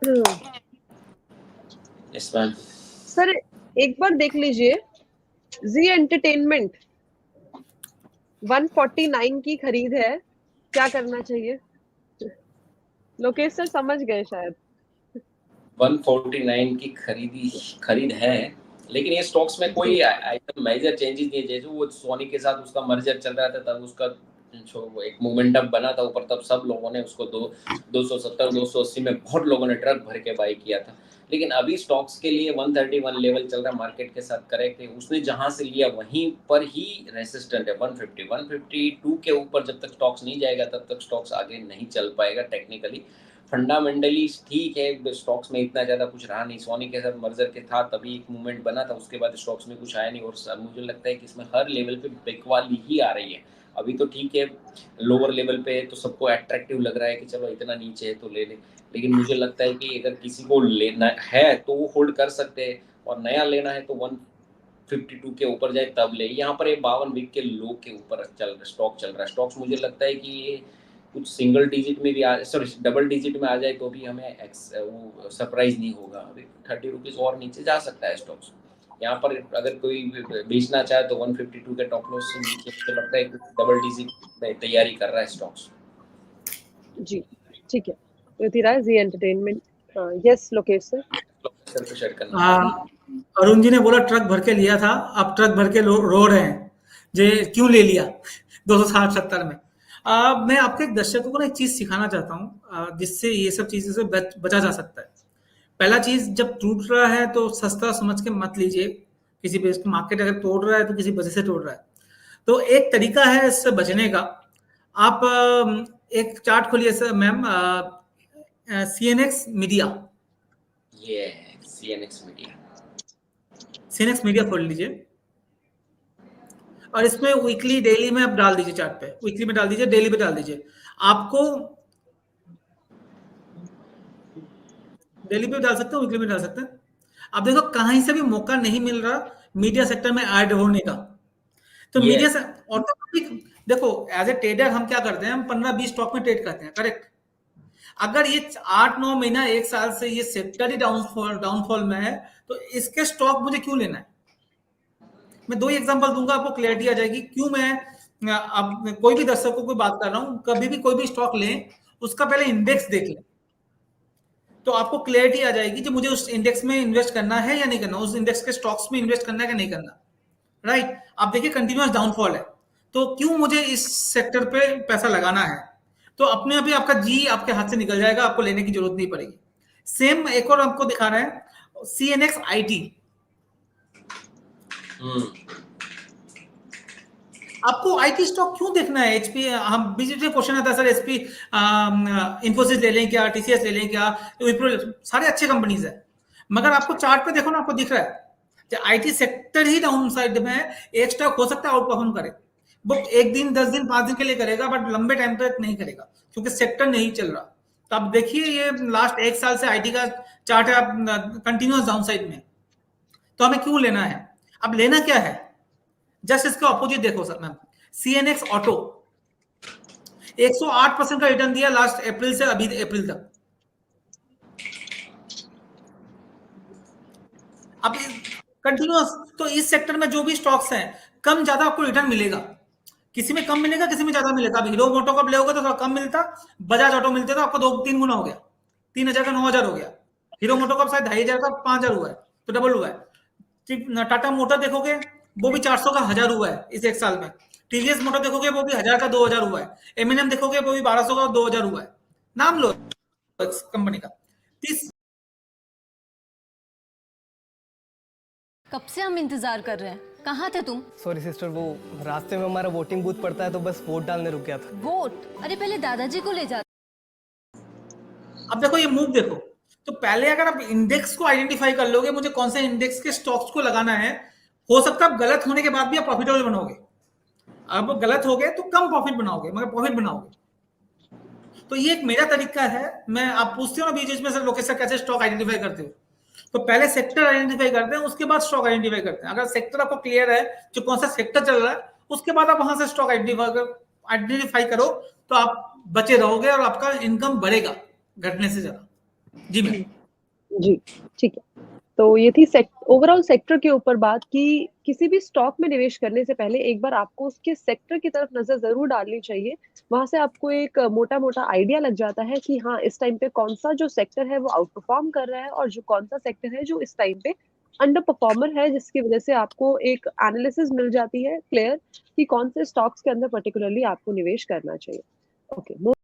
Yes ma'am. Sir एक बार देख लीजिए, जी एंटरटेनमेंट 149 की खरीद है, क्या करना चाहिए? लोकेश सर समझ गए शायद। 149 की खरीद है, लेकिन ये स्टॉक्स में कोई आइटम मेजर चेंजेस नहीं है। जैसे वो सोनी के साथ उसका मर्जर चल रहा था, तब उसका जो एक मोमेंटम बना था ऊपर, तब सब लोगों ने उसको 270 280 में बहुत लोगों ने ट्रक भर के बाई किया था। लेकिन अभी स्टॉक्स के लिए 131 लेवल चल रहा है, मार्केट के साथ करेक्ट है। उसने जहां से लिया वहीं पर ही रेसिस्टेंट है 150 152 के ऊपर। जब तक स्टॉक्स नहीं जाएगा तब तक स्टॉक्स आगे नहीं चल पाएगा टेक्निकली। फंडामेंटली ठीक है, स्टॉक्स में इतना ज़्यादा कुछ रहा नहीं। सोनी के साथ मर्जर के था तभी एक मूवमेंट बना था, उसके बाद स्टॉक्स में कुछ आया नहीं। और मुझे लगता है कि इसमें हर लेवल पे बिकवाली ही आ रही है। अभी तो ठीक है, लोअर लेवल पे तो सबको अट्रैक्टिव लग रहा है कि चलो इतना नीचे है तो ले ले। लेकिन मुझे लगता है कि अगर किसी को लेना है तो वो होल्ड कर सकते हैं, और नया लेना है तो 152 के ऊपर जाए तब ले। यहाँ पर ये 52 वीक के लो के ऊपर स्टॉक चल रहा है। स्टॉक्स मुझे लगता है कि ये कुछ सिंगल डिजिट में भी सॉरी डबल डिजिट में आ जाए तो भी हमें वो सरप्राइज नहीं होगा। अभी 30 रुपीज़ और नीचे जा सकता है स्टॉक्स। यहाँ पर अगर कोई बेचना चाहे तो 152 के टॉप लॉस से नीचे मुझे लगता है कि डबल डिजिट में तैयारी कर रहा है स्टॉक्स। जी ठीक है, Prithviraj ji entertainment. Yes Lokesh sir. Sir को शेयर करना। अरुण जी ने बोला ट्रक भर के लिया था, अब ट्रक भर के रो रहे हैं जे क्यों ले लिया 260-70 में। मैं आपके दर्शकों को ना एक चीज सिखाना चाहता हूँ जिससे ये सब चीजों से बचा जा सकता है। पहला चीज, जब टूट रहा है तो सस्ता समझ के मत लीजिए। किसी भी मार्केट अगर तोड़ रहा है तो किसी वजह से तोड़ रहा है। तो एक तरीका है इससे बचने का। आप एक चार्ट खोलिए सर मैम, सीएनएक्स मीडिया। ये सीएनएक्स मीडिया, सीएनएक्स मीडिया खोल लीजिए और इसमें वीकली डेली में आप डाल दीजिए चार्ट पे। वीकली में डाल दीजिए, डेली पे डाल दीजिए। आपको डेली पे डाल सकते हो, वीकली में डाल सकते हैं। आप देखो कहीं से भी मौका नहीं मिल रहा मीडिया सेक्टर में ऐड होने का। तो ये मीडिया से ऑटोमेटिक देखो, एज ए ट्रेडर हम क्या करते हैं, हम 15-20 स्टॉक में ट्रेड करते हैं, करेक्ट। अगर ये 8-9 महीना 1 साल से ये सेक्टर ही डाउनफॉल में है तो इसके स्टॉक मुझे क्यों लेना है? मैं 2 ही एग्जांपल दूंगा, आपको क्लैरिटी आ जाएगी क्यों मैं अब कोई भी दर्शक को कोई बात कर रहा हूं। कभी भी कोई भी स्टॉक लें, उसका पहले इंडेक्स देख लें, तो आपको क्लैरिटी आ जाएगी कि मुझे उस इंडेक्स में इन्वेस्ट करना है या नहीं करना, उस इंडेक्स के स्टॉक्स में इन्वेस्ट करना है कि नहीं करना। राइट। आप देखिए कंटिन्यूअस डाउनफॉल है, तो क्यों मुझे इस सेक्टर पे पैसा लगाना है? तो अपने आप ही आपका जी आपके हाथ से निकल जाएगा, आपको लेने की जरूरत नहीं पड़ेगी। सेम एक और आपको दिखा रहे हैं, सीएनएक्स आईटी। आपको आईटी स्टॉक क्यों देखना है? एचपी, हम बीच में क्वेश्चन आता है सर एचपी इंफोसिस ले लें क्या, टीसीएस ले लें क्या, विप्रो, सारे अच्छे कंपनीज है। मगर आपको चार्ट पे देखो ना, आपको दिख रहा है कि IT sector he down side में है। एक स्टॉक हो सकता है आउट परफॉर्म करे, वो 1 दिन 10 दिन 5 दिन के लिए करेगा, बट लंबे टाइम तक नहीं करेगा क्योंकि सेक्टर नहीं चल रहा। तो आप देखिए ये लास्ट 1 साल से आईटी का चार्ट है, आप कंटिन्यूअस डाउन साइड में। तो हमें क्यों लेना है? अब लेना क्या है, जस्ट इसका ऑपोजिट देखो सर मैम, सीएनएक्स ऑटो 108% का रिटर्न दिया लास्ट अप्रैल से अभी अप्रैल तक। अब कंटिन्यूअस, तो इस सेक्टर में जो भी स्टॉक्स हैं कम ज्यादा आपको रिटर्न मिलेगा, किसी में कम मिलेगा किसी में ज्यादा मिलेगा। अब हीरो मोटो का लेओगे तो थोड़ा कम मिलता, बजाज ऑटो मिलते तो आपको 2-3 गुना हो गया, 3,000 का 9,000 हो गया। हीरो मोटो का शायद 2,500 का 5,000 हुआ है, तो डबल हुआ है। टाटा मोटर देखोगे वो भी 400 का 1,000 हुआ है इस 1 साल में। टीवीएस मोटर देखोगे वो भी 1,000 का 2,000 हुआ है। एमएनएम देखोगे वो भी 1,200 का 2,000 हुआ है। नाम लो कंपनी का। कब से हम इंतजार कर रहे हैं, कहाँ थे तुम? सॉरी सिस्टर, वो रास्ते में हमारा वोटिंग बूथ पड़ता है तो बस वोट डालने रुक गया था। वोट? अरे पहले दादाजी को ले जा। अब देखो ये मूव देखो, तो पहले अगर आप इंडेक्स को आइडेंटिफाई कर लोगे मुझे कौन से इंडेक्स के स्टॉक्स को लगाना है, हो सकता है आप गलत होने के बाद भी आप प्रॉफिटेबल बनोगे। अब गलत हो गए तो कम प्रॉफिट बनाओगे मगर प्रॉफिट बनाओगे। तो ये एक मेरा तरीका है। मैं आप पूछते हो ना बीच बीच में सर लोकेश सर कैसे स्टॉक आइडेंटिफाई करते हो, तो पहले सेक्टर आइडेंटिफाई करते हैं, उसके बाद स्टॉक आइडेंटिफाई करते हैं। अगर सेक्टर आपको क्लियर है जो कौन सा सेक्टर चल रहा है, उसके बाद आप वहां से स्टॉक आइडेंटिफाई करो, तो आप बचे रहोगे और आपका इनकम बढ़ेगा घटने से ज्यादा। जी मैम। जी, ठीक है। तो ये थी ओवरऑल सेक्टर के ऊपर बात कि किसी भी स्टॉक में निवेश करने से पहले एक बार आपको उसके सेक्टर की तरफ नज़र ज़रूर डालनी चाहिए। वहाँ से आपको एक मोटा-मोटा आइडिया लग जाता है कि हाँ, इस टाइम पे कौन-सा जो सेक्टर है वो आउट परफॉर्म कर रहा है और जो कौन-सा सेक्टर है जो इस टाइम पे अंडर परफॉर्मर है, जिसकी वज़ह से आपको एक एनालिसिस मिल जाती है क्लियर कि कौन से स्टॉक्स के अंदर पर्टिकुलरली आपको निवेश करना चाहिए। ओके।